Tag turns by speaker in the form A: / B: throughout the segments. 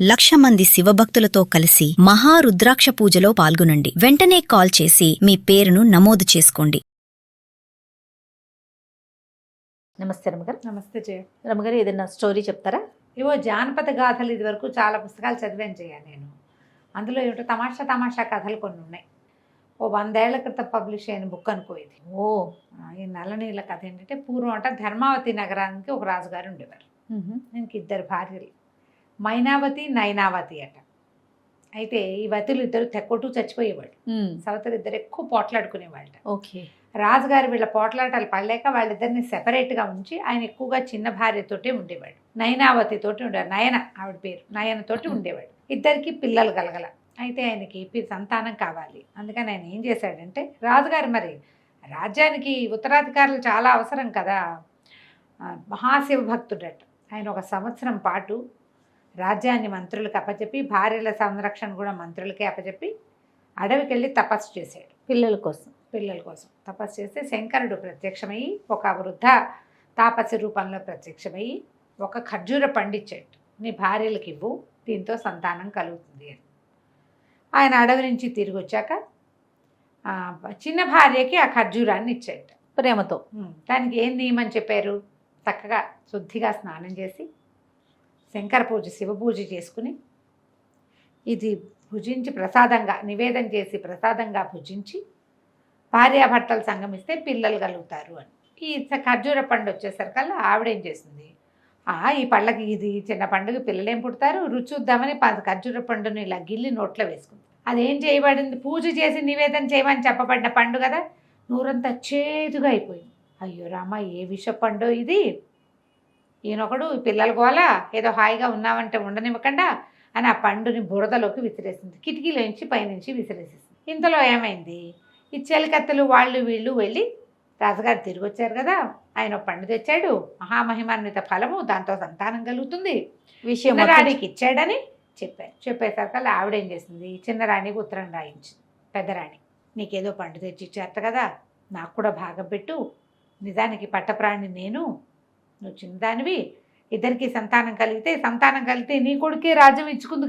A: 1,00,000 మంది శివభక్తులతో కలిసి మహారుద్రాక్ష పూజలో పాల్గొనండి. వెంటనే కాల్ చేసి మీ పేరును నమోదు చేసుకోండి.
B: నమస్తే రమగారు.
C: నమస్తే జయ.
B: రమగారు, ఏదైనా స్టోరీ చెప్తారా?
C: ఏవో జానపద గాథలు ఇది వరకు చాలా పుస్తకాలు చదివాను జయ నేను. అందులో ఏమిటో తమాషా కథలు కొన్ని ఉన్నాయి. ఓ 100 ఏళ్ల క్రితం పబ్లిష్ అయిన బుక్ అనుకో ఇది. ఈ నల్లనీళ్ళ కథ ఏంటంటే, పూర్వం అంట ధర్మావతి నగరానికి ఒక రాజుగారు ఉండేవారు. ఆయనకి 2 భార్యలు, మైనావతి నైనావతి అట. అయితే ఈ వతులు ఇద్దరు తెక్కొట్టు చచ్చిపోయేవాడు. సవతులు ఇద్దరు ఎక్కువ పోట్లాడుకునేవాళ్ళ.
B: ఓకే.
C: రాజుగారు వీళ్ళ పోట్లాటాలు పడలేక వాళ్ళిద్దరిని సెపరేట్గా ఉంచి ఆయన ఎక్కువగా చిన్న భార్యతోటే ఉండేవాడు. నయనావతి తోటి ఉండేవాడు. నయన ఆవిడ పేరు. నయనతోటి ఉండేవాడు. ఇద్దరికి పిల్లలు కలగల. అయితే ఆయనకి సంతానం కావాలి. అందుకని ఆయన ఏం చేశాడంటే, రాజుగారు మరి రాజ్యానికి ఉత్తరాధికారులు చాలా అవసరం కదా, మహాశివ భక్తుడట. ఆయన 1 సంవత్సరం పాటు రాజ్యాన్ని మంత్రులకు అప్పచెప్పి, భార్యల సంరక్షణ కూడా మంత్రులకే అప్పచెప్పి అడవికి వెళ్ళి తపస్సు చేశాడు. పిల్లల కోసం తపస్సు చేస్తే శంకరుడు ప్రత్యక్షమయ్యి, ఒక వృద్ధ తాపసి రూపంలో ప్రత్యక్షమయ్యి ఒక ఖర్జూర పండిచ్చాడు. నీ భార్యలకు ఇవ్వు, దీంతో సంతానం కలుగుతుంది అని. ఆయన అడవి నుంచి తిరిగి వచ్చాక చిన్న భార్యకి ఆ ఖర్జూరాన్ని ఇచ్చాడు
B: ప్రేమతో.
C: దానికి ఏం నియమని చెప్పారు? చక్కగా శుద్ధిగా స్నానం చేసి శంకర పూజ, శివ పూజ చేసుకుని ఇది భుజించి ప్రసాదంగా నివేదన చేసి ప్రసాదంగా భుజించి భార్యాభర్తలు సంగమిస్తే పిల్లలు కలుగుతారు అని. ఈ ఖర్జూర పండు వచ్చేసరికల్లా ఆవిడేం చేసింది, ఈ పళ్ళకి ఇది చిన్న పండుగ, పిల్లలేం పుడతారు, రుచి చూద్దామని ఖర్జూర పండుని ఇలా గిల్లి నోట్లో వేసుకుంది. అదేం చేయబడింది, పూజ చేసి నివేదన చేయమని చెప్పబడిన పండు కదా, నూరంతా చేదుగా అయిపోయింది. అయ్యో రామ, ఏ విష పండు ఇది, ఈయనొకడు పిల్లల గోల, ఏదో హాయిగా ఉన్నామంటే ఉండనివ్వకుండా అని ఆ పండుని బురదలోకి విసిరేసింది. కిటికీలోంచి పైనుంచి విసిరేసేసింది. ఇంతలో ఏమైంది, ఈ చెలికత్తెలు వాళ్ళు వీళ్ళు వెళ్ళి, రాజుగారు తిరిగి వచ్చారు కదా, ఆయన పండు తెచ్చాడు, మహామహిమాన్విత ఫలము, దాంతో సంతానం కలుగుతుంది, విషయం రాణికి ఇచ్చాడని చెప్పారు. చెప్పేసరికల్లా ఆవిడేం చేసింది, చిన్నరాణికి ఉత్తరం రాయించింది. పెద్దరాణి, నీకేదో పండు తెచ్చి ఇచ్చారట కదా, నాకు కూడా భాగం పెట్టు, నిజానికి పట్టప్రాణి నేను, నువ్వు చిన్నదానివి, ఇద్దరికి సంతానం కలిగితే నీ కొడుకే రాజ్యం ఇచ్చుకుంది,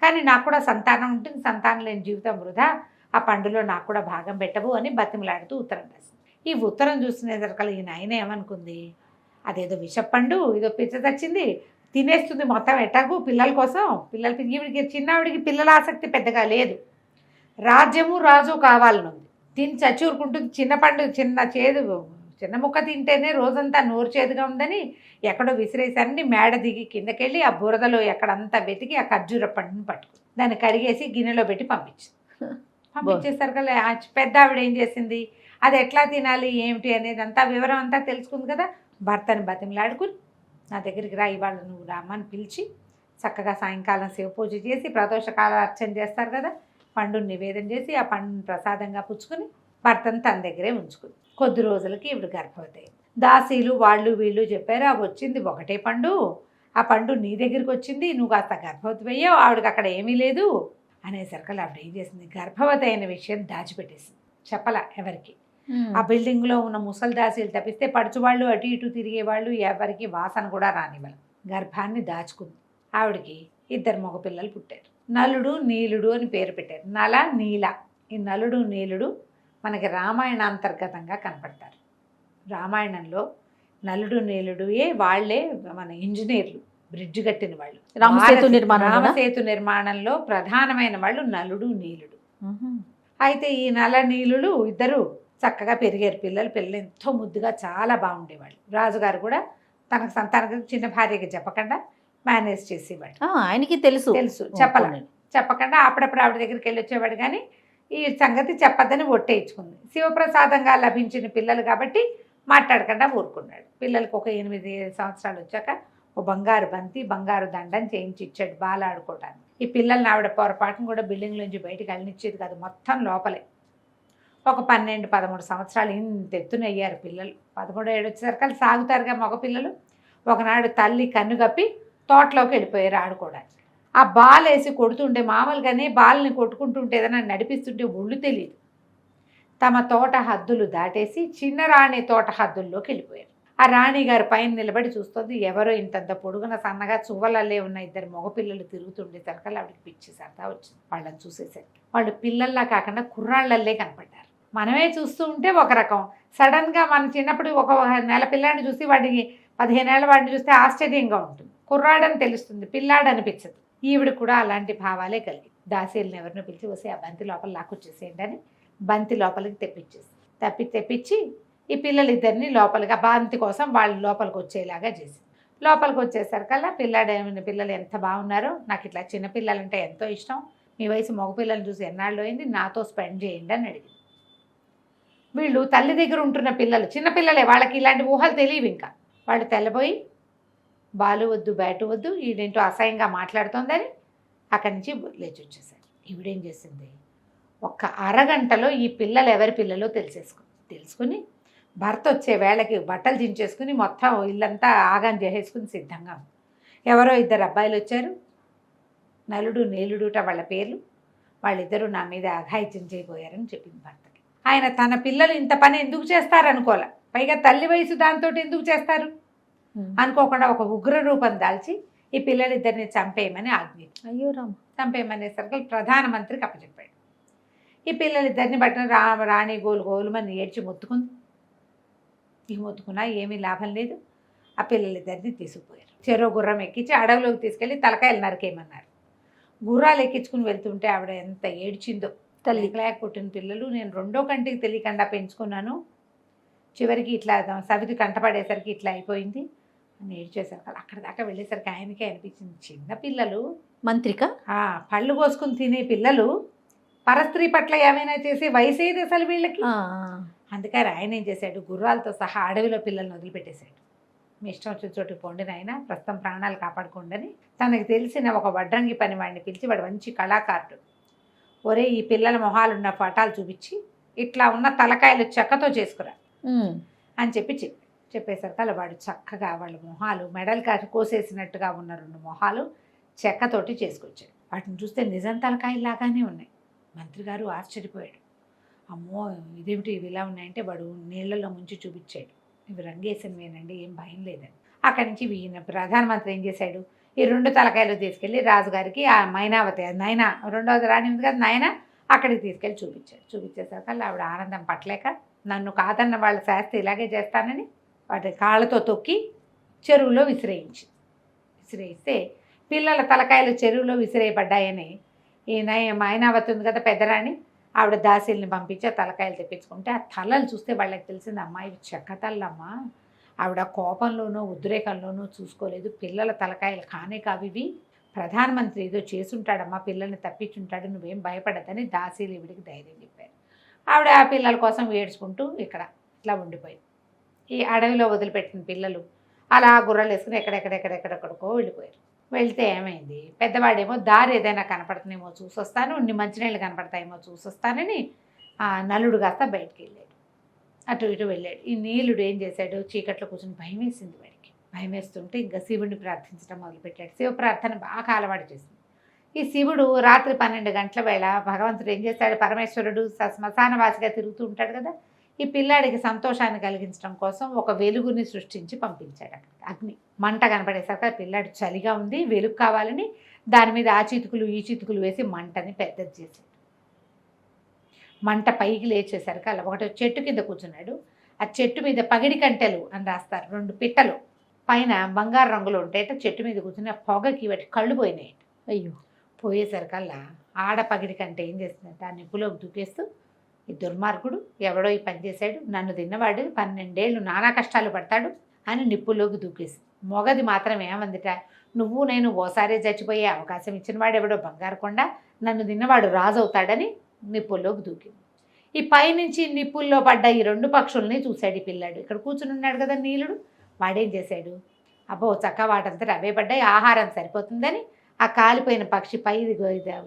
C: కానీ నాకు కూడా సంతానం ఉంటుంది, సంతానం లేని జీవితం వృధా, ఆ పండులో నాకు కూడా భాగం పెట్టవు అని బతిమలాడుతూ ఉత్తరం రాసింది. ఈ ఉత్తరం చూసుకునేసరికల్లా ఈ నాయన ఏమనుకుంది, అదేదో విషపండు, ఏదో పిచ్చ తెచ్చింది, తినేస్తుంది మొత్తం ఎట్టాగు పిల్లల కోసం. ఈవిడికి చిన్నవిడికి పిల్లల ఆసక్తి పెద్దగా లేదు, రాజ్యము రాజు కావాలనుంది, తిని చచ్చూరుకుంటుంది. చిన్న పండు, చిన్న ముక్క తింటేనే రోజంతా నోరు చేదుగా ఉందని ఎక్కడో విసిరేసన్ని మేడ దిగి కిందకెళ్ళి ఆ బురదలో ఎక్కడంతా వెతికి ఆ ఖర్జూర పండుని పట్టుకుంది. దాన్ని కడిగేసి గిన్నెలో పెట్టి పంపించేసరికల్లా పెద్ద ఆవిడ ఏం చేసింది, అది ఎట్లా తినాలి ఏమిటి అనేది అంతా వివరం అంతా తెలుసుకుంది కదా. భర్తని బతిమలాడుకుని, నా దగ్గరికి రా, ఇవాళ నువ్వు రామని పిలిచి చక్కగా సాయంకాలం శివ పూజ చేసి ప్రదోషకాల అర్చన చేస్తారు కదా, పండుని నివేదన చేసి ఆ పండుని ప్రసాదంగా పుచ్చుకుని భర్తను తన దగ్గరే ఉంచుకుంది. కొద్ది రోజులకి ఇప్పుడు గర్భవతి. దాసీలు వాళ్ళు వీళ్ళు చెప్పారు, ఆ వచ్చింది ఒకటే పండు, ఆ పండు నీ దగ్గరికి వచ్చింది, నువ్వు కాస్త గర్భవతి అయ్యావు, ఆవిడకి అక్కడ ఏమీ లేదు అనేసరికల్లా ఆవిడ ఏం చేసింది, గర్భవతి అయిన విషయం దాచిపెట్టేసింది, చెప్పలా ఎవరికి. ఆ బిల్డింగ్లో ఉన్న ముసలి దాసీలు తప్పిస్తే పడుచువాళ్ళు అటు ఇటు తిరిగేవాళ్ళు ఎవరికి వాసన కూడా రానివ్వాలి. గర్భాన్ని దాచుకుంది. ఆవిడకి 2 మగపిల్లలు పుట్టారు. నలుడు నీలుడు అని పేరు పెట్టారు. నల నీల. ఈ నలుడు నీలుడు మనకి రామాయణాంతర్గతంగా కనపడతారు. రామాయణంలో నలుడు నీలుడుయే వాళ్ళే మన ఇంజనీర్లు, బ్రిడ్జ్ కట్టిన వాళ్ళు. రామసేతు నిర్మాణంలో ప్రధానమైన వాళ్ళు నలుడు నీలుడు. అయితే ఈ నల నీలుడు ఇద్దరు చక్కగా పెరిగారు. పిల్లలు ఎంతో ముద్దుగా చాలా బాగుండేవాళ్ళు. రాజుగారు కూడా తనకు సంతానం చిన్న భార్యకి చెప్పకుండా మేనేజ్ చేసేవాడు.
B: ఆయనకి తెలుసు
C: చెప్పకుండా అప్పుడప్పుడు ఆవిడ దగ్గరికి వెళ్ళి వచ్చేవాడు, కానీ ఈ సంగతి చెప్పద్దని ఒట్టేయించుకుంది. శివప్రసాదంగా లభించిన పిల్లలు కాబట్టి మాట్లాడకుండా ఊరుకున్నాడు. పిల్లలకు ఒక 8 సంవత్సరాలు వచ్చాక ఒక బంగారు బంతి, బంగారు దండం చేయించి ఇచ్చాడు బాల ఆడుకోవడానికి. ఈ పిల్లల్ని ఆవిడ పొరపాటును కూడా బిల్డింగ్లోంచి బయటికి వెళ్ళనిచ్చేది కాదు, మొత్తం లోపలే. ఒక 12-13 సంవత్సరాలు ఇంత ఎత్తున అయ్యారు పిల్లలు. 13 ఏడు వచ్చేసరికి సాగుతారుగా మగపిల్లలు. ఒకనాడు తల్లి కన్ను కప్పి తోటలోకి వెళ్ళిపోయారు ఆడుకోవడానికి. ఆ బాల్ వేసి కొడుతుంటే, మామూలుగానే బాల్ని కొట్టుకుంటుంటే ఏదైనా నడిపిస్తుంటే ఒళ్ళు తెలియదు, తమ తోట హద్దులు దాటేసి చిన్నరాణి తోట హద్దుల్లోకి వెళ్ళిపోయారు. ఆ రాణి గారి పైన నిలబడి చూస్తుంది. ఎవరో ఇంతంత పొడుగున సన్నగా చువ్వలల్లే ఉన్న ఇద్దరు మగపిల్లలు తిరుగుతుండేసరికి ఆవిడకి పిచ్చి సరదా వచ్చింది. వాళ్ళని చూసేసరికి వాళ్ళు పిల్లల్లా కాకుండా కుర్రాళ్ళల్లే కనపడ్డారు. మనమే చూస్తూ ఉంటే ఒక రకం, సడన్గా మన చిన్నప్పుడు ఒక నెల పిల్లాడిని చూసి వాడికి 15 ఏళ్ల వాడిని చూస్తే ఆశ్చర్యంగా ఉంటుంది. కుర్రాడని తెలుస్తుంది, పిల్లాడు అనిపించదు. ఈవిడ కూడా అలాంటి భావాలే కలిగి దాసీలను ఎవరినో పిలిచి వస్తే ఆ బంతి లోపల లాక్కొచ్చేసేయండి అని బంతి లోపలికి తెప్పించి ఈ పిల్లలిద్దరిని లోపలికి ఆ బంతి కోసం వాళ్ళు లోపలికి వచ్చేలాగా చేసి లోపలికి వచ్చేసరికల్లా పిల్లలు ఎంత బాగున్నారో, నాకు ఇట్లా చిన్నపిల్లలంటే ఎంతో ఇష్టం, మీ వయసు మగపిల్లలు చూసి ఎన్నాళ్ళు అయింది, నాతో స్పెండ్ చేయండి అని అడిగింది. వీళ్ళు తల్లి దగ్గర ఉంటున్న పిల్లలు చిన్నపిల్లలే, వాళ్ళకి ఇలాంటి ఊహలు తెలియవు. ఇంకా వాళ్ళు తెల్లబోయి బాలు వద్దు బ్యాటు వద్దు, ఈడేంటో అసహ్యంగా మాట్లాడుతోందని అక్కడి నుంచి లేచి వచ్చేసారు. ఈవిడేం చేసింది, ఒక్క అరగంటలో ఈ పిల్లలు ఎవరి పిల్లలో తెలుసుకుని భర్త వచ్చే వేళకి బట్టలు దించేసుకుని మొత్తం ఇల్లంతా ఆగం చేసేసుకుని సిద్ధంగా ఉంది. ఎవరో ఇద్దరు అబ్బాయిలు వచ్చారు, నలుడు నీలుడుట వాళ్ళ పేర్లు. వాళ్ళిద్దరూ నా మీద అఘాయిత్యం చేయబోయారని చెప్పింది భర్తకి. ఆయన తన పిల్లలు ఇంత పని ఎందుకు చేస్తారనుకోలే, పైగా తల్లి వయసు దాంతో ఎందుకు చేస్తారు అనుకోకుండా ఒక ఉగ్ర రూపం దాల్చి ఈ పిల్లలిద్దరిని చంపేయమని ఆజ్ఞ.
B: అయ్యో రామ్.
C: చంపేయమనేసరికి ప్రధానమంత్రికి అప్పచెప్పాడు. ఈ పిల్లలిద్దరిని బట్టిన రాణి గోలుమని ఏడ్చి మొత్తుకుంది. ఈ మొత్తుకున్నా ఏమీ లాభం లేదు. ఆ పిల్లలిద్దరిని తీసుకుపోయారు. చెరో గుర్రం ఎక్కించి అడవిలోకి తీసుకెళ్ళి తలకాయలు నరికేయమన్నారు. గుర్రాలు ఎక్కించుకుని వెళ్తుంటే ఆవిడ ఎంత ఏడ్చిందో. తల్లి లేక పుట్టిన పిల్లలు నేను రెండో కంటికి తెలియకుండా పెంచుకున్నాను, చివరికి ఇట్లా సవితి కంటపడేసరికి ఇట్లా అయిపోయింది అని ఏడ్చేసరికి అక్కడ దాకా వెళ్ళేసరికి ఆయనకే అనిపించింది, చిన్నపిల్లలు
B: మంత్రిక
C: పళ్ళు కోసుకుని తినే పిల్లలు పరస్త్రీ పట్ల ఏమైనా చేసే వయసు ఏది అసలు వీళ్ళకి. అందుకని ఆయన ఏం చేశాడు, గుర్రాలతో సహా అడవిలో పిల్లల్ని వదిలిపెట్టేశాడు. మీ ఇష్టం వచ్చిన చోటుకి పోండి నాయన, ప్రస్తుతం ప్రాణాలు కాపాడుకోండి అని తనకు తెలిసిన ఒక వడ్రంగి పని వాడిని పిలిచి, వాడు మంచి కళాకారుడు, ఒరే ఈ పిల్లల మొహాలున్న పటాలు చూపించి ఇట్లా ఉన్న తలకాయలు చెక్కతో చేసుకురా అని చెప్పేసరికి అలా వాడు చక్కగా వాళ్ళ మొహాలు మెడలు కోసేసినట్టుగా ఉన్న 2 మొహాలు చెక్కతోటి చేసుకొచ్చాడు. వాటిని చూస్తే నిజం తలకాయలాగానే ఉన్నాయి. మంత్రి గారు ఆశ్చర్యపోయాడు. అమ్మో ఇదేమిటి ఇవి ఇలా ఉన్నాయంటే వాడు నీళ్లలో ముంచి చూపించాడు, ఇవి రంగేసినవేనండి, ఏం భయం లేదని. అక్కడి నుంచి ఈయన ప్రధానమంత్రి ఏం చేశాడు, ఈ 2 తలకాయలు తీసుకెళ్ళి రాజుగారికి ఆ మైనావతి నైనా రెండవది రాణి ఉంది కదా నైనా అక్కడికి తీసుకెళ్ళి చూపించేసరికి ఆవిడ ఆనందం పట్టలేక నన్ను కాదన్న వాళ్ళ శాస్త్రి ఇలాగే చేస్తానని వాటి కాళ్ళతో తొక్కి చెరువులో విసిరేయిస్తే పిల్లల తలకాయలు చెరువులో విసిరేయబడ్డాయని ఈ మైనావతి ఉంది కదా పెద్దరాణి, ఆవిడ దాసీల్ని పంపించి ఆ తలకాయలు తెప్పించుకుంటే ఆ తలలు చూస్తే వాళ్ళకి తెలిసింది, అమ్మాయి చెక్క తల్లమ్మా, ఆవిడ కోపంలోనూ ఉద్రేకంలోనూ చూసుకోలేదు, పిల్లల తలకాయలు కానే కావివి, ప్రధానమంత్రి ఏదో చేసుంటాడమ్మా, పిల్లల్ని తప్పించుంటాడు, నువ్వేం భయపడదని దాసీలు ఈవిడికి ధైర్యం చెప్పారు. ఆవిడ ఆ పిల్లల కోసం ఏడ్చుకుంటూ ఇక్కడ ఇట్లా ఉండిపోయింది. ఈ అడవిలో వదిలిపెట్టిన పిల్లలు అలా గుర్రాలు వేసుకుని ఎక్కడెక్కడికో వెళ్ళిపోయారు. వెళ్తే ఏమైంది, పెద్దవాడేమో దారి ఏదైనా కనపడుతుందేమో చూసొస్తాను, మంచినీళ్ళు కనపడతాయేమో చూసొస్తానని నలుడు కాస్త బయటికి వెళ్ళాడు, అటు ఇటు వెళ్ళాడు. ఈ నీలుడు ఏం చేశాడు, చీకట్లో కూర్చొని భయం వేసింది వాడికి. భయం వేస్తుంటే ఇంకా శివుడిని ప్రార్థించడం మొదలుపెట్టాడు. శివ ప్రార్థన బాగా అలవాటు చేసింది. ఈ శివుడు రాత్రి 12 గంటల వేళ భగవంతుడు ఏం చేశాడు, పరమేశ్వరుడు శ్మశానవాసిగా తిరుగుతూ ఉంటాడు కదా, ఈ పిల్లాడికి సంతోషాన్ని కలిగించడం కోసం ఒక వెలుగుని సృష్టించి పంపించాడు. అక్కడ అగ్ని మంట కనపడేసరికి ఆ పిల్లాడు చలిగా ఉంది, వెలుగు కావాలని దాని మీద ఆ చితుకులు ఈ చితుకులు వేసి మంటని పెద్దది చేశాడు. మంట పైకి లేచేసరికి అలా ఒకటి చెట్టు కింద కూర్చున్నాడు. ఆ చెట్టు మీద పగిడి కంటెలు అని రాస్తారు, 2 పిట్టలు పైన బంగారు రంగులో ఉంటాయట. చెట్టు మీద కూర్చుని ఆ పొగకి వాటి కళ్ళు పోయినాయి.
B: అయ్యో
C: పోయేసరికల్లా ఆడ పగిడి కంటే ఏం చేస్తుందంటే ఆ నిప్పులోకి దూకేస్తూ, ఈ దుర్మార్గుడు ఎవడో ఈ పని చేశాడు, నన్ను తిన్నవాడు 12 ఏళ్ళు నానా కష్టాలు పడతాడు అని నిప్పులోకి దూకేసి, మొగది మాత్రం ఏమందిట, నువ్వు నేను ఓసారే చచ్చిపోయే అవకాశం ఇచ్చిన వాడు ఎవడో బంగారు కొండ, నన్ను తిన్నవాడు రాజు అవుతాడని నిప్పుల్లోకి దూకింది. ఈ పైనుంచి నిప్పుల్లో పడ్డ ఈ 2 పక్షుల్ని చూశాడు ఈ పిల్లాడు. ఇక్కడ కూర్చుని ఉన్నాడు కదా నీలుడు, వాడేం చేశాడు, అబ్బో చక్క వాటంతా అవే పడ్డాయి, ఆహారం సరిపోతుందని ఆ కాలిపోయిన పక్షి పై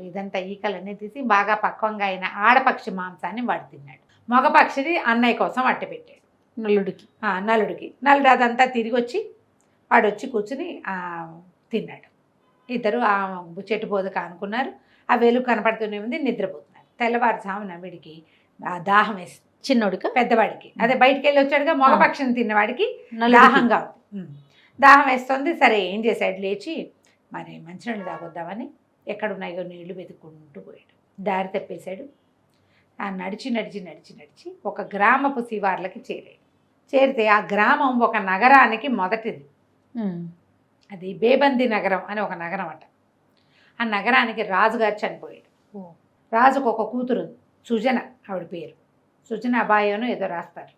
C: ఇదంతా ఈకలన్నీ తీసి బాగా పక్వంగా అయిన ఆడపక్షి మాంసాన్ని వాడు తిన్నాడు. మగ పక్షిని అన్నయ్య కోసం అట్ట పెట్టాడు నలుడికి. నలుడు అదంతా తిరిగి వచ్చి వాడు వచ్చి కూర్చుని తిన్నాడు. ఇద్దరు ఆ చెట్టు బోధక అనుకున్నారు. ఆ వెలుగు కనపడుతూనే ఉంది, నిద్రపోతున్నారు. తెల్లవారుజామున వీడికి దాహం వేసి
B: చిన్నోడికి
C: పెద్దవాడికి. అదే బయటికి వెళ్ళి వచ్చాడుగా మగపక్షిని తిన్నవాడికి
B: నలుగురికి.
C: దాహంగా ఉంది. దాహం వేస్తుంది. సరే ఏం చేశాడు, లేచి మరి మంచినీళ్ళు తాగొద్దామని ఎక్కడున్నాయో నీళ్లు వెతుక్కుంటూ పోయాడు. దారి తప్పేశాడు. నడిచి నడిచి నడిచి నడిచి ఒక గ్రామపు శివార్లకి చేరాడు. చేరితే ఆ గ్రామం ఒక నగరానికి మొదటిది. అది బేబంది నగరం అని ఒక నగరం అట. ఆ నగరానికి రాజుగారు చనిపోయాడు. రాజుకు ఒక కూతురు ఉంది, సుజన, ఆవిడ పేరు సుజన అబాయోను ఏదో రాస్తారు.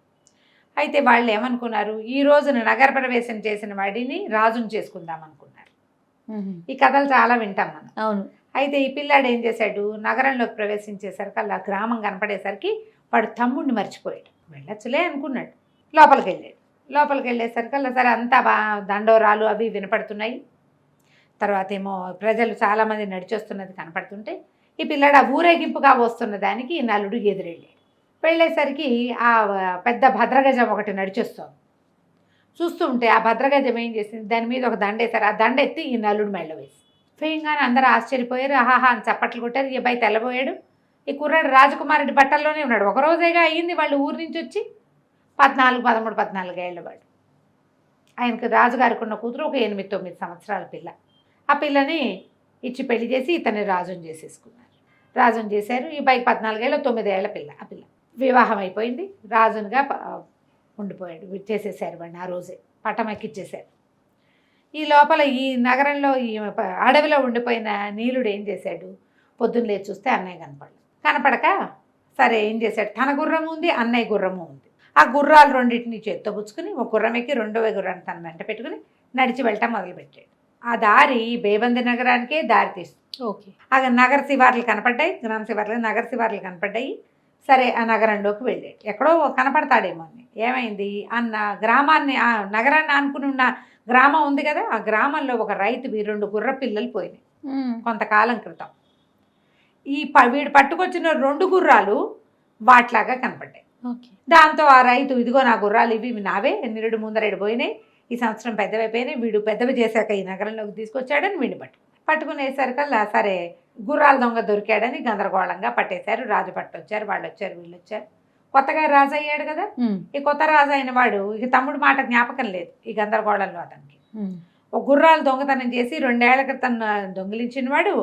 C: అయితే వాళ్ళు ఏమనుకున్నారు, ఈ రోజున నగర ప్రవేశం చేసిన వాడిని రాజును చేసుకుందాం అనుకున్నారు. ఈ కథలు చాలా వింటాం మనం.
B: అవును.
C: అయితే ఈ పిల్లాడు ఏం చేశాడు, నగరంలోకి ప్రవేశించేసరికి అలా గ్రామం కనపడేసరికి వాడు తమ్ముడిని మర్చిపోయాడు. వెళ్ళొచ్చులే అనుకున్నాడు. లోపలికి వెళ్ళాడు. లోపలికి వెళ్ళేసరికి అలా సరే అంతా దండోరాలు అవి వినపడుతున్నాయి. తర్వాత ఏమో ప్రజలు చాలామంది నడిచొస్తున్నది కనపడుతుంటే ఈ పిల్లాడు ఆ ఊరేగింపుగా వస్తున్న దానికి ఈ నలుడు ఎదురెళ్ళాడు. వెళ్ళేసరికి ఆ పెద్ద భద్రగజం ఒకటి నడిచొస్తుంది. చూస్తూ ఉంటే ఆ భద్రగజం ఏం చేసింది, దాని మీద ఒక దండ వేశారు. ఆ దండ ఎత్తి ఈ నలుడు మెళ్ళ వేసి వేయంగానే అందరూ ఆశ్చర్యపోయారు. ఆహాహా అని చప్పట్లు కొట్టారు. ఈ అబ్బాయి తెల్లబోయాడు. ఈ కుర్రాడు రాజకుమారుడి బట్టల్లోనే ఉన్నాడు. ఒక రోజేగా అయ్యింది వాళ్ళు ఊరి నుంచి వచ్చి. 14 ఏళ్ల వాడు. ఆయనకు రాజుగారికి ఉన్న కూతురు ఒక 8-9 సంవత్సరాల పిల్ల. ఆ పిల్లని ఇచ్చి పెళ్లి చేసి ఇతన్ని రాజుని చేసేసుకున్నారు. రాజుని చేశారు. ఈ అబ్బాయికి 14 ఏళ్ళ 9 ఏళ్ల పిల్ల. ఆ పిల్ల వివాహం అయిపోయింది. రాజునిగా ఉండిపోయాడు. చేసేసారు వాడిని. ఆ రోజే పట్టం ఎక్కిచ్చేశారు. ఈ లోపల ఈ నగరంలో ఈ అడవిలో ఉండిపోయిన నీలుడు ఏం చేశాడు, పొద్దున్న లేచి చూస్తే అన్నయ్య కనపడక సరే ఏం చేశాడు, తన గుర్రము ఉంది, అన్నయ్య గుర్రము ఉంది. ఆ గుర్రాలు రెండింటిని చేత్తో పుచ్చుకుని ఒక గుర్రం ఎక్కి రెండవ గుర్రాన్ని తన వెంట పెట్టుకుని నడిచి వెళ్ళటం మొదలుపెట్టాడు. ఆ దారి బేబంది నగరానికే దారి తీస్తుంది.
B: ఓకే.
C: ఆ నగర శివార్లు కనపడ్డాయి, గ్రామ శివార్లు నగర శివార్లు కనపడ్డాయి. సరే ఆ నగరంలోకి వెళ్ళాడు. ఎక్కడో కనపడతాడేమో అని. ఏమైంది, అన్న గ్రామాన్ని ఆ నగరాన్ని ఆనుకుని ఉన్న గ్రామం ఉంది కదా, ఆ గ్రామంలో ఒక రైతువి 2 గుర్ర పిల్లలు పోయినాయి కొంతకాలం క్రితం. ఈ వీడు పట్టుకొచ్చిన 2 గుర్రాలు వాట్లాగా కనపడ్డాయి. దాంతో ఆ రైతు, ఇదిగో నా గుర్రాలు ఇవి నావే, నిరుడు ముందరేడు పోయినాయి, ఈ సంవత్సరం పెద్దవైపోయినాయి, వీడు పెద్దవి చేశాక ఈ నగరంలోకి తీసుకొచ్చాడని వీడిని పట్టుకునేసరికల్లా సరే గుర్రాల దొంగ దొరికాడని గందరగోళంగా పట్టేశారు. రాజు పట్టొచ్చారు, వాళ్ళు వచ్చారు, వీళ్ళు వచ్చారు. కొత్తగా రాజు అయ్యాడు కదా, ఈ కొత్త రాజు అయిన వాడు ఇక తమ్ముడు మాట జ్ఞాపకం లేదు ఈ గందరగోళంలో అతనికి. ఒక గుర్రాలు దొంగతనం చేసి 2 ఏళ్ల క్రితం దొంగిలించిన వాడు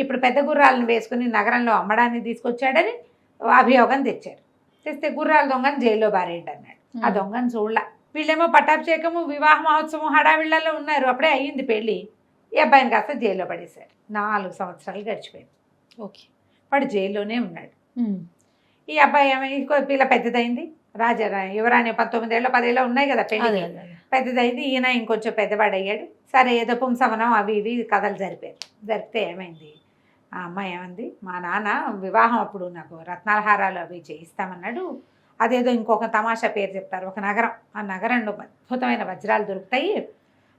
C: ఇప్పుడు పెద్ద గుర్రాలను వేసుకుని నగరంలో అమ్మడానికి తీసుకొచ్చాడని అభియోగం తెచ్చారు. తెస్తే గుర్రాల దొంగని జైల్లో బారేయండి అన్నాడు. ఆ దొంగని చూడలా. వీళ్ళేమో పట్టాభిషేకము వివాహ మహోత్సవం హడావిళ్లలో ఉన్నారు. అప్పుడే అయ్యింది పెళ్ళి. ఈ అబ్బాయిని కాస్త జైల్లో పడేశారు. 4 సంవత్సరాలు గడిచిపోయింది.
B: ఓకే.
C: వాడు జైల్లోనే ఉన్నాడు. ఈ అబ్బాయి ఏమైనా పిల్ల పెద్దదైంది. యువరాణి 19 ఏళ్ళ 10 ఏళ్ళ ఉన్నాయి కదా పెళ్ళి, పెద్దదైంది. ఈయన ఇంకొంచెం పెద్దవాడు అయ్యాడు. సరే ఏదో పుంసమనం అవి ఇవి కథలు జరిపితే ఏమైంది, ఆ అమ్మాయి ఏమంది, మా నాన్న వివాహం అప్పుడు నాకు రత్నాల హారాలు అవి చేయిస్తామన్నాడు. అదేదో ఇంకొక తమాషా పేరు చెప్తారు, ఒక నగరం, ఆ నగరంలో అద్భుతమైన వజ్రాలు దొరుకుతాయి,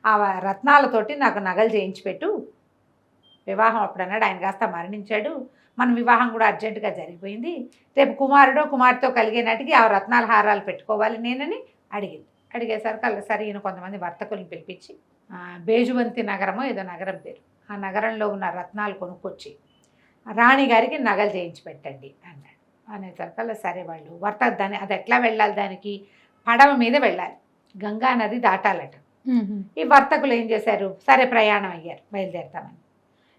C: ఆ రత్నాలతోటి నాకు నగలు చేయించి పెట్టు, వివాహం అప్పుడు అన్నాడు. ఆయన కాస్త మరణించాడు, మన వివాహం కూడా అర్జెంటుగా జరిగిపోయింది, రేపు కుమారుడితో కలిగే నాటికి ఆ రత్నాల హారాలు పెట్టుకోవాలి నేనని అడిగేసరికి సరే ఈయన కొంతమంది వర్తకులను పిలిపించి బేజువంతి నగరమో ఏదో నగరం పేరు, ఆ నగరంలో ఉన్న రత్నాలు కొనుక్కొచ్చి రాణిగారికి నగలు చేయించి పెట్టండి అన్నాడు. అనేసరికల్లా సరే వాళ్ళు దాన్ని అది ఎట్లా వెళ్ళాలి, దానికి పడవ మీద వెళ్ళాలి, గంగా నది దాటాలట. ఈ వర్తకులు ఏం చేశారు, సరే ప్రయాణం అయ్యారు, బయలుదేరుతామని.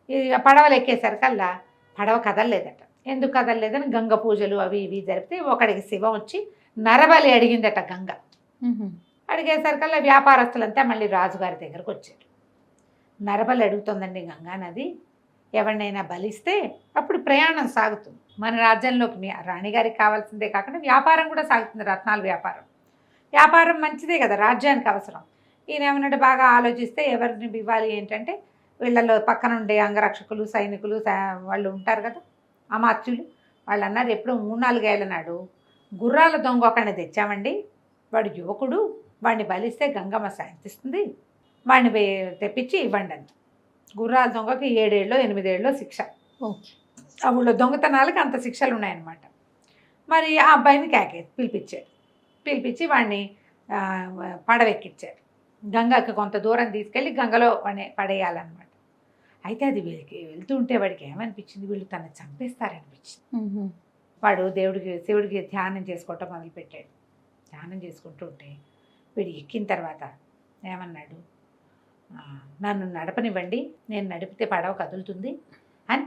C: ఇక పడవలు ఎక్కేసరికల్లా పడవ కదలలేదట. ఎందుకు కదలలేదని గంగ పూజలు అవి ఇవి జరిపితే ఒకడికి శివం వచ్చి నరబలి అడిగిందట గంగ. అడిగేసరికల్లా వ్యాపారస్తులంతా మళ్ళీ రాజుగారి దగ్గరకు వచ్చారు. నరబలి అడుగుతుందండి గంగా నది, ఎవరినైనా బలిస్తే అప్పుడు ప్రయాణం సాగుతుంది. మన రాజ్యంలోకి రాణిగారికి కావాల్సిందే కాకుండా వ్యాపారం కూడా సాగుతుంది, రత్నాల వ్యాపారం మంచిదే కదా, రాజ్యానికి అవసరం. ఈయన ఏమన్నట్టు బాగా ఆలోచిస్తే ఎవరిని ఇవ్వాలి ఏంటంటే వీళ్ళలో పక్కన ఉండే అంగరక్షకులు సైనికులు వాళ్ళు ఉంటారు కదా, అమాత్యులు, వాళ్ళు అన్నారు ఎప్పుడు 3-4 ఏళ్ల నాడు గుర్రాల దొంగ ఒకడిని తెచ్చామండి, వాడు యువకుడు, వాడిని బలిస్తే గంగమ్మ శాంతిస్తుంది, వాడిని తెప్పించి ఇవ్వండి అంట. గుర్రాల దొంగకి 7 ఏళ్ళో 8 ఏళ్ళో శిక్ష. ఆ ఊళ్ళో దొంగతనాలకి అంత శిక్షలు ఉన్నాయన్నమాట. మరి ఆ అబ్బాయిని పిలిపించి వాడిని పడవెక్కించారు. గంగకి కొంత దూరం తీసుకెళ్ళి గంగలో పడేయాలన్నమాట. అయితే అది వీళ్ళకి వెళ్తూ ఉంటే వాడికి ఏమనిపించింది, వీళ్ళు తను చంపేస్తారనిపించింది. వాడు శివుడికి ధ్యానం చేసుకోవటం మొదలుపెట్టాడు. ధ్యానం చేసుకుంటూ ఉంటే వీడు ఎక్కిన తర్వాత ఏమన్నాడు, నన్ను నడపనివ్వండి, నేను నడిపితే పడవ కదులుతుంది అని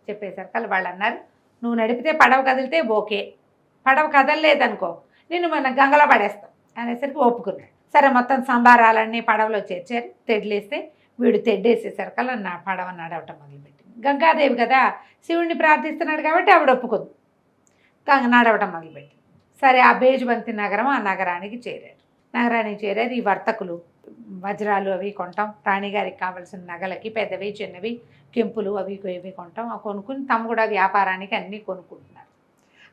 C: చెప్పేసరికి వాళ్ళు అన్నారు, నువ్వు నడిపితే పడవ కదిలితే ఓకే, పడవ కదలలేదనుకో నేను మన గంగలో పడేస్తాం అనేసరికి ఒప్పుకున్నాడు. సరే, మొత్తం సంబారాలన్నీ పడవలో చేర్చారు. తెడ్లేస్తే వీడు తెడ్డేసేసరికల్లా నా పడవ నడవటం మొదలుపెట్టింది. గంగాదేవి కదా, శివుడిని ప్రార్థిస్తున్నాడు కాబట్టి ఆవిడ ఒప్పుకుంది. నడవటం మొదలుపెట్టింది. సరే, ఆ బేజుబంతి నగరం, ఆ నగరానికి చేరారు. ఈ వర్తకులు వజ్రాలు అవి కొంటాం, రాణిగారికి కావాల్సిన నగలకి పెద్దవి చిన్నవి కెంపులు అవి ఇవి కొంటాం. అవి కొనుక్కుని తమ కూడా వ్యాపారానికి అన్నీ కొనుక్కుంటున్నారు.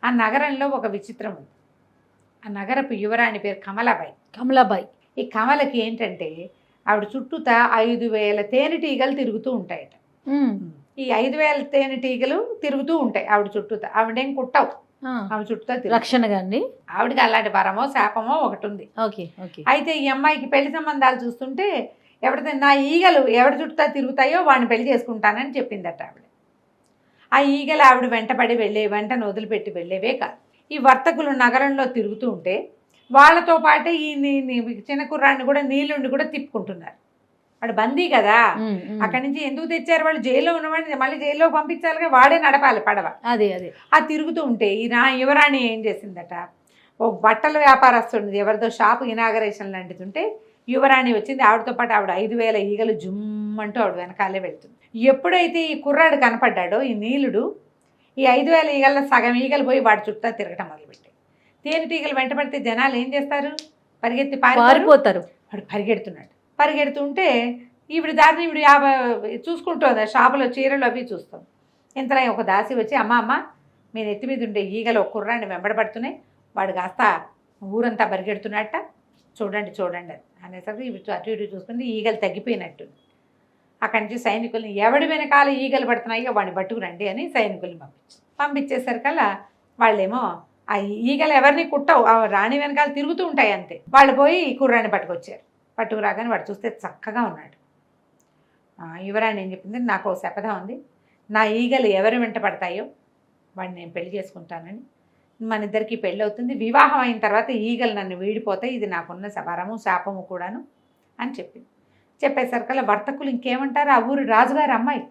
C: ఆ నగరంలో ఒక విచిత్రం ఉంది. ఆ నగరపు యువరాణి పేరు కమలాబాయి. ఈ కమలకి ఏంటంటే ఆవిడ చుట్టూతా 5,000 తేనెటీగలు తిరుగుతూ ఉంటాయట. ఈ 5,000 తేనెటీగలు తిరుగుతూ ఉంటాయి ఆవిడ చుట్టూతా. ఆవిడేం కుట్టవు, ఆవిడ చుట్టూతా
B: రక్షణగా అండి.
C: ఆవిడకి అలాంటి వరమో శాపమో ఒకటి ఉంది. అయితే ఈ అమ్మాయికి పెళ్లి సంబంధాలు చూస్తుంటే ఎవరితో నా ఈగలు ఎవరి చుట్టూతా తిరుగుతాయో వాడిని పెళ్లి చేసుకుంటానని చెప్పిందట ఆవిడ. ఆ ఈగలు ఆవిడ వెంటబడి వెంటను వదిలిపెట్టి వెళ్ళేవే కాదు. ఈ వర్తకులు నగరంలో తిరుగుతూ ఉంటే వాళ్ళతో పాటే ఈ చిన్న కుర్రాన్ని కూడా నీళ్ళుండి కూడా తిప్పుకుంటున్నారు. వాడు బందీ కదా, అక్కడి నుంచి ఎందుకు తెచ్చారు వాళ్ళు? జైల్లో ఉన్నవాడిని మళ్ళీ జైల్లో పంపించాలిగా, వాడే నడపాలి పడవ.
B: అదే ఆ
C: తిరుగుతూ ఉంటే ఈ యువరాణి ఏం చేసిందట, ఓ బట్టల వ్యాపారస్తుంది ఎవరిదో షాపు ఇనాగరేషన్ లాంటిది యువరాణి వచ్చింది. ఆవిడతో పాటు ఆవిడ 5,000 ఈగలు జుమ్మంటూ ఆవిడ వెనకాలే వెళ్తుంది. ఎప్పుడైతే ఈ కుర్రాడు కనపడ్డాడో ఈ నీలుడు, ఈ 5,000 ఈగల్లో సగం ఈగలు పోయి వాడి చుట్టూ తిరగటం మొదలుపెట్టాయి. తేనెటీగలు వెంటబడితే జనాలు ఏం చేస్తారు, పరిగెత్తి
B: పారిపోతారు.
C: వాడు పరిగెడుతుంటే ఈవిడ దారిని ఈవిడ చూసుకుంటుంది. షాపులో చీరలు అవి చూస్తాం. ఇంతలో ఒక దాసి వచ్చి, అమ్మ మీ నెత్తి మీద ఉండే ఈగలు ఒక కుర్రాన్ని వెంబడబడుతున్నాయి, వాడు కాస్త ఊరంతా పరిగెడుతున్నట్ట, చూడండి అనేసరికి ఇవి అటు ఇటు చూసుకుంటే ఈగలు తగ్గిపోయినట్టు. అక్కడి నుంచి సైనికుల్ని ఎవడి వెనకాల ఈగలు పడుతున్నాయో వాడిని పట్టుకురండి అని సైనికుల్ని పంపించేసరికల్లా వాళ్ళేమో ఆ ఈగలు ఎవరిని కుట్టవు, ఆ రాణి వెనకాల తిరుగుతూ ఉంటాయి అంతే. వాళ్ళు పోయి ఈ కుర్రాన్ని పట్టుకురాగానే వాడు చూస్తే చక్కగా ఉన్నాడు. యువరాణి ఏం చెప్పింది, నాకు ఓ శపథం ఉంది, నా ఈగలు ఎవరి వెంట పడతాయో వాడిని నేను పెళ్లి చేసుకుంటానని, మన ఇద్దరికి పెళ్ళి అవుతుంది, వివాహం అయిన తర్వాత ఈగలు నన్ను వీడిపోతాయి, ఇది నాకున్న వరము శాపము కూడాను అని చెప్పేసరికల్లా వర్తకులు ఇంకేమంటారు, ఆ ఊరు రాజుగారి అమ్మాయి.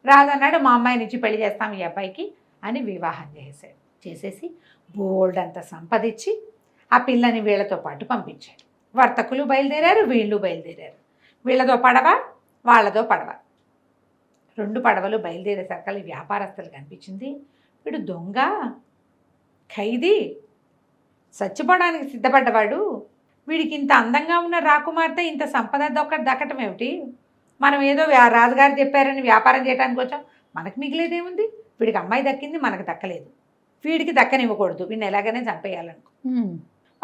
C: రాజు అన్నాడు, మా అమ్మాయి నుంచి పెళ్లి చేస్తాం ఈ అబ్బాయికి అని వివాహం చేసేసి బోల్డ్ అంత సంపదించి ఆ పిల్లని వీళ్ళతో పాటు పంపించాడు. వర్తకులు బయలుదేరారు, వీళ్ళు బయలుదేరారు. వీళ్ళతో పడవ, వాళ్ళతో పడవ, 2 పడవలు బయలుదేరేసరికల్లా వ్యాపారస్తులు కనిపించింది. వీడు దొంగ, ఖైదీ, చచ్చిపోవడానికి సిద్ధపడ్డవాడు, వీడికి ఇంత అందంగా ఉన్న రాకుమార్తె ఇంత సంపద దక్కటం ఏమిటి? మనం ఏదో రాజుగారు చెప్పారని వ్యాపారం చేయడానికి వచ్చాం, మనకు మిగిలేదేముంది? వీడికి అమ్మాయి దక్కింది, మనకు దక్కలేదు, వీడికి దక్కనివ్వకూడదు, వీడిని ఎలాగైనా చంపేయాలనుకో.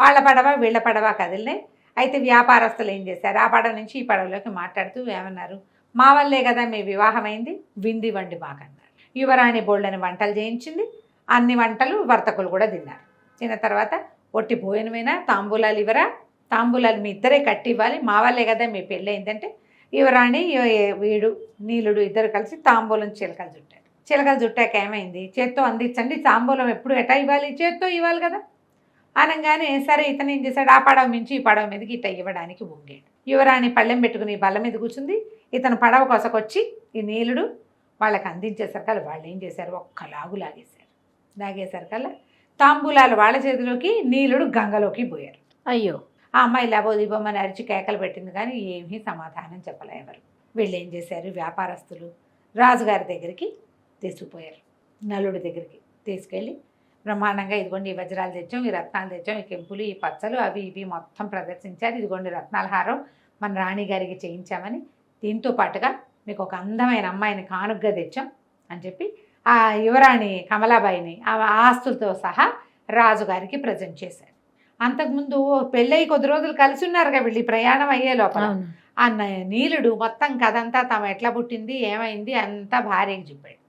C: వాళ్ళ పడవ వీళ్ళ పడవ కదిలినాయి. అయితే వ్యాపారస్తులు ఏం చేశారు, ఆ పడవ నుంచి ఈ పడవలోకి మాట్లాడుతూ ఏమన్నారు, మా వల్లే కదా మీ వివాహం అయింది, వింది వండి మాకన్నారు. యువరాణి బోల్డని వంటలు చేయించింది, అన్ని వంటలు వర్తకులు కూడా తిన్నారు. తిన్న తర్వాత ఒట్టి భోజనమైనా తాంబూలాలు ఇవ్వరా, తాంబూలాలు మీ ఇద్దరే కట్టి ఇవ్వాలి, మా వల్లే కదా మీ పెళ్ళి అయిందంటే యువరాణి వీడు నీలుడు ఇద్దరు కలిసి తాంబూలం చిలకలు చుట్టాక ఏమైంది, చేత్తో అందించండి, తాంబూలం ఎప్పుడు ఎటా ఇవ్వాలి, చేత్తో ఇవ్వాలి కదా అనగానే సరే ఇతను ఏం చేశాడు, ఆ పడవ మించి ఈ పడవ మీదకి ఇట్ట ఇవ్వడానికి వంగాడు. యువరాణి పళ్ళెం పెట్టుకుని బల్ల మీద కూర్చుంది, ఇతను పడవ కొసకొచ్చి ఈ నీలుడు వాళ్ళకి అందించేసరికల్లా వాళ్ళు ఏం చేశారు, ఒక్కలాగు లాగేసరికల్లా తాంబూలాలు వాళ్ళ చేతిలోకి, నీలుడు గంగలోకి పోయారు.
B: అయ్యో,
C: ఆ అమ్మాయి లేబోదిబోమని అరిచి కేకలు పెట్టింది కానీ ఏమీ సమాధానం చెప్పలే ఎవరు. వీళ్ళు ఏం చేశారు, వ్యాపారస్తులు రాజుగారి దగ్గరికి తీసుకుపోయారు. నలుడి దగ్గరికి తీసుకెళ్ళి బ్రహ్మాండంగా ఇదిగోండి ఈ వజ్రాలు తెచ్చాం, ఈ రత్నాలు తెచ్చాం, ఈ కెంపులు, ఈ పచ్చలు అవి ఇవి మొత్తం ప్రదర్శించారు, ఇదిగోండి రత్నాల హారం మన రాణిగారికి చేయించామని, దీంతో పాటుగా మీకు ఒక అందమైన అమ్మాయిని కానుగ్గా తెచ్చాం అని చెప్పి ఆ యువరాణి కమలాబాయిని ఆ ఆస్తులతో సహా రాజుగారికి ప్రజెంట్ చేశారు. అంతకుముందు పెళ్ళయి కొద్ది రోజులు కలిసి ఉన్నారుగా వీళ్ళు, ప్రయాణం అయ్యే లోపల ఆ నీలుడు మొత్తం కథంతా తమ ఎట్లా పుట్టింది ఏమైంది అంతా భార్యకి చెప్పాడు.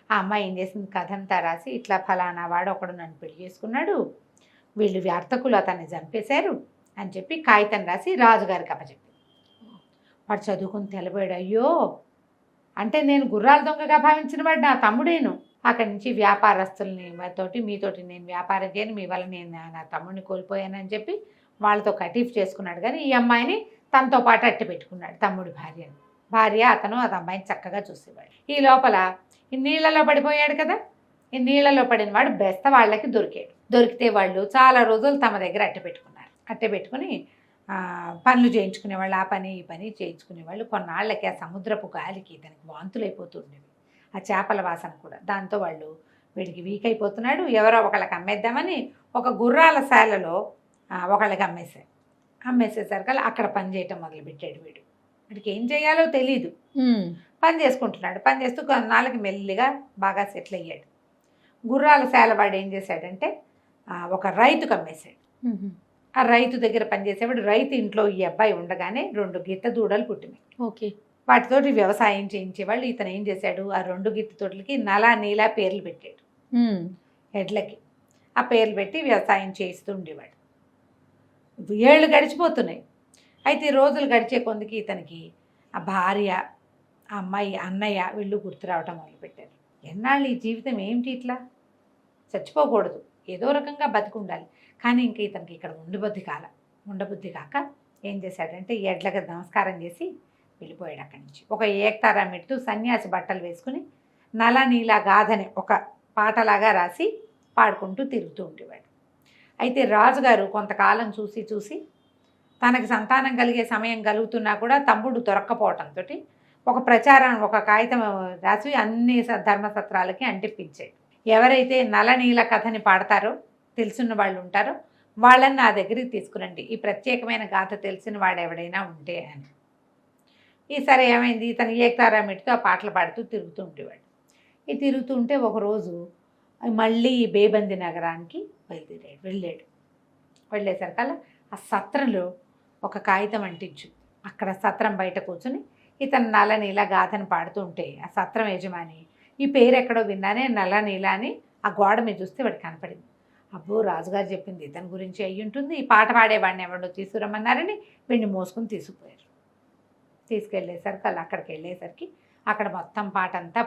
C: ఆ అమ్మాయి ఏం చేసింది, కథంతా రాసి ఇట్లా ఫలానా వాడు ఒకడు నన్ను పెళ్లి చేసుకున్నాడు, వీళ్ళు వ్యార్థకులు అతన్ని చంపేశారు అని చెప్పి కాగితం రాసి రాజుగారికి అప్పచెప్పింది. వాడు చదువుకుని తెలబోయాడు, అయ్యో అంటే నేను గుర్రాల దొంగగా భావించిన వాడు నా తమ్ముడేను, అక్కడి నుంచి వ్యాపారస్తుల్ని తోటి మీతోటి నేను వ్యాపారం చేయను, మీ వల్ల నేను నా తమ్ముడిని కోల్పోయానని చెప్పి వాళ్ళతో కటీఫ్ చేసుకున్నాడు. కానీ ఈ అమ్మాయిని తనతో పాటు అట్టి పెట్టుకున్నాడు, తమ్ముడి భార్య అతను అది అమ్మాయిని చక్కగా చూసేవాడు. ఈ లోపల ఈ నీళ్ళలో పడిపోయాడు కదా, ఈ నీళ్ళలో పడిన వాడు బెస్త వాళ్ళకి దొరికాడు. దొరికితే వాళ్ళు చాలా రోజులు తమ దగ్గర అట్టె పెట్టుకున్నారు. అట్టె పెట్టుకుని పనులు చేయించుకునేవాళ్ళు, ఆ పని ఈ పని చేయించుకునేవాళ్ళు. కొన్నాళ్ళకి ఆ సముద్రపు గాలికి తనకి వాంతులు అయిపోతుండేవి, ఆ చేపల వాసన కూడా. దాంతో వాళ్ళు వీడికి వీక్ అయిపోతున్నాడు, ఎవరో ఒకళ్ళకి అమ్మేద్దామని ఒక గుర్రాల శాలలో ఒకళ్ళకి అమ్మేసేసరికి అక్కడ పని చేయటం మొదలుపెట్టాడు. వీడికి ఏం చేయాలో తెలీదు, పని చేసుకుంటున్నాడు. పని చేస్తూ కొన్నాళ్ళకి మెల్లిగా బాగా సెటిల్ అయ్యాడు. గుర్రాల శాల వాడు ఏం చేశాడంటే ఒక రైతుకు అమ్మేశాడు. ఆ రైతు దగ్గర పనిచేసేవాడు. రైతు ఇంట్లో ఈ అబ్బాయి ఉండగానే 2 గిత్త దూడలు పుట్టినాయి.
B: ఓకే.
C: వాటితోటి వ్యవసాయం చేయించేవాళ్ళు. ఇతను ఏం చేశాడు, ఆ 2 గిత్త తోటలకి నలా నీలా పేర్లు పెట్టాడు ఎడ్లకి. ఆ పేర్లు పెట్టి వ్యవసాయం చేయిస్తూ ఉండేవాడు. ఏళ్ళు గడిచిపోతున్నాయి. అయితే రోజులు గడిచే కొందికి ఇతనికి ఆ భార్య, ఆ అమ్మాయి, అన్నయ్య వీళ్ళు గుర్తు రావటం మొదలుపెట్టారు. ఎన్నాళ్ళు ఈ జీవితం ఏమిటి, ఇట్లా చచ్చిపోకూడదు, ఏదో రకంగా బతికి ఉండాలి. కానీ ఇంకా ఇతనికి ఇక్కడ ఉండబుద్ధి కాక ఏం చేశాడంటే ఎడ్లకి నమస్కారం చేసి వెళ్ళిపోయాడు అక్కడి నుంచి. ఒక ఏక్తారా మెట్టు సన్యాసి బట్టలు వేసుకుని నల నీలా గాథని ఒక పాటలాగా రాసి పాడుకుంటూ తిరుగుతూ ఉండేవాడు. అయితే రాజుగారు కొంతకాలం చూసి తనకి సంతానం కలిగే సమయం కలుగుతున్నా కూడా తమ్ముడు దొరక్కపోవటంతో ఒక ప్రచారం, ఒక కాగితం రాసి అన్ని ధర్మసత్రాలకి అంటిప్పించాడు. ఎవరైతే నలనీల కథని పాడతారో, తెలుసున్న వాళ్ళు ఉంటారో వాళ్ళని నా దగ్గరికి తీసుకురండి, ఈ ప్రత్యేకమైన గాథ తెలిసిన వాడు ఎవడైనా ఉంటే అని. ఈసారి ఏమైంది, ఇతను ఏకతారా మెట్టుతో ఆ పాటలు పాడుతూ తిరుగుతూ ఉండేవాడు. ఈ తిరుగుతూ ఉంటే ఒకరోజు మళ్ళీ బేబంది నగరానికి వెళ్ళాడు. వెళ్ళేసరికల్లా ఆ సత్రంలో ఒక కాగితం అంటించు. అక్కడ సత్రం బయట కూర్చుని ఇతను నల్లనీల గాథను పాడుతూ ఉంటే ఆ సత్రం యజమాని ఈ పేరు ఎక్కడో విన్నానే, నల్లనీల అని ఆ గోడ మీద చూస్తే వాడికి కనపడింది. అబ్బో, రాజుగారు చెప్పింది ఇతని గురించి అయ్యి ఉంటుంది, ఈ పాట పాడేవాడిని ఎవడో తీసుకురమ్మన్నారని వీడిని మోసుకుని తీసుకుపోయారు. తీసుకెళ్ళేసరికి అక్కడికి వెళ్ళేసరికి అక్కడ మొత్తం పాట అంతా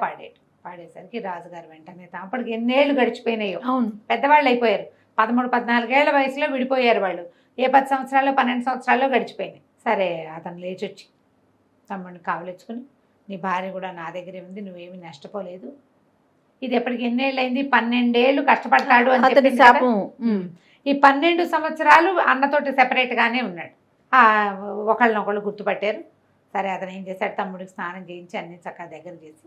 C: పాడేసరికి రాజుగారు వెంటనే అప్పటికి ఎన్నేళ్ళు గడిచిపోయినాయో,
B: అవును,
C: పెద్దవాళ్ళు అయిపోయారు. 13-14 ఏళ్ల వయసులో విడిపోయారు వాళ్ళు. ఏ 10 సంవత్సరాలు 12 సంవత్సరాల్లో గడిచిపోయినాయి. సరే, అతను లేచొచ్చి తమ్ముడిని కావలించుకుని, నీ భార్య కూడా నా దగ్గరే ఉంది, నువ్వేమీ నష్టపోలేదు. ఇది ఎప్పటికి ఎన్నేళ్ళు అయింది, 12 ఏళ్ళు కష్టపడతాడు అని
B: అతని
C: చెప్పింది
B: శాపం.
C: కదా. ఈ 12 సంవత్సరాలు అన్నతోటి సెపరేట్గానే ఉన్నాడు. ఒకళ్ళనొకళ్ళు గుర్తుపట్టారు. సరే, అతను ఏం చేశాడు, తమ్ముడికి స్నానం చేయించి అన్ని చక్కగా దగ్గర చేసి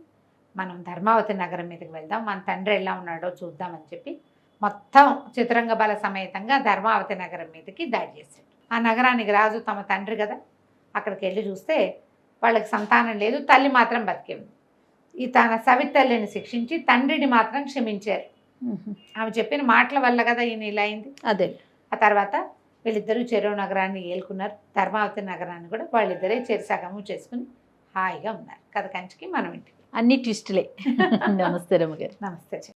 C: మనం ధర్మావతి నగరం మీదకి వెళ్దాం, మన తండ్రి ఎలా ఉన్నాడో చూద్దామని చెప్పి మొత్తం చతురంగ బల సమేతంగా ధర్మావతి నగరం మీదకి దాడి చేశాడు. ఆ నగరానికి రాజు తమ తండ్రి కదా, అక్కడికి వెళ్ళి చూస్తే వాళ్ళకి సంతానం లేదు, తల్లి మాత్రం బతికే ఉంది. ఈ తన సవితల్లిని శిక్షించి తండ్రిని మాత్రం క్షమించారు. ఆమె చెప్పిన మాటల వల్ల కదా ఈయన ఇలా అయింది.
B: అదే.
C: ఆ తర్వాత వీళ్ళిద్దరూ చెరువు నగరాన్ని ఏలుకున్నారు. ధర్మావతి నగరాన్ని కూడా వాళ్ళిద్దరే చెరిసగము చేసుకుని హాయిగా ఉన్నారు. కథ కంచికి మనం ఇంటికి.
B: అన్ని ట్విస్టులే. నమస్తే రమ్మగారు.
C: నమస్తే.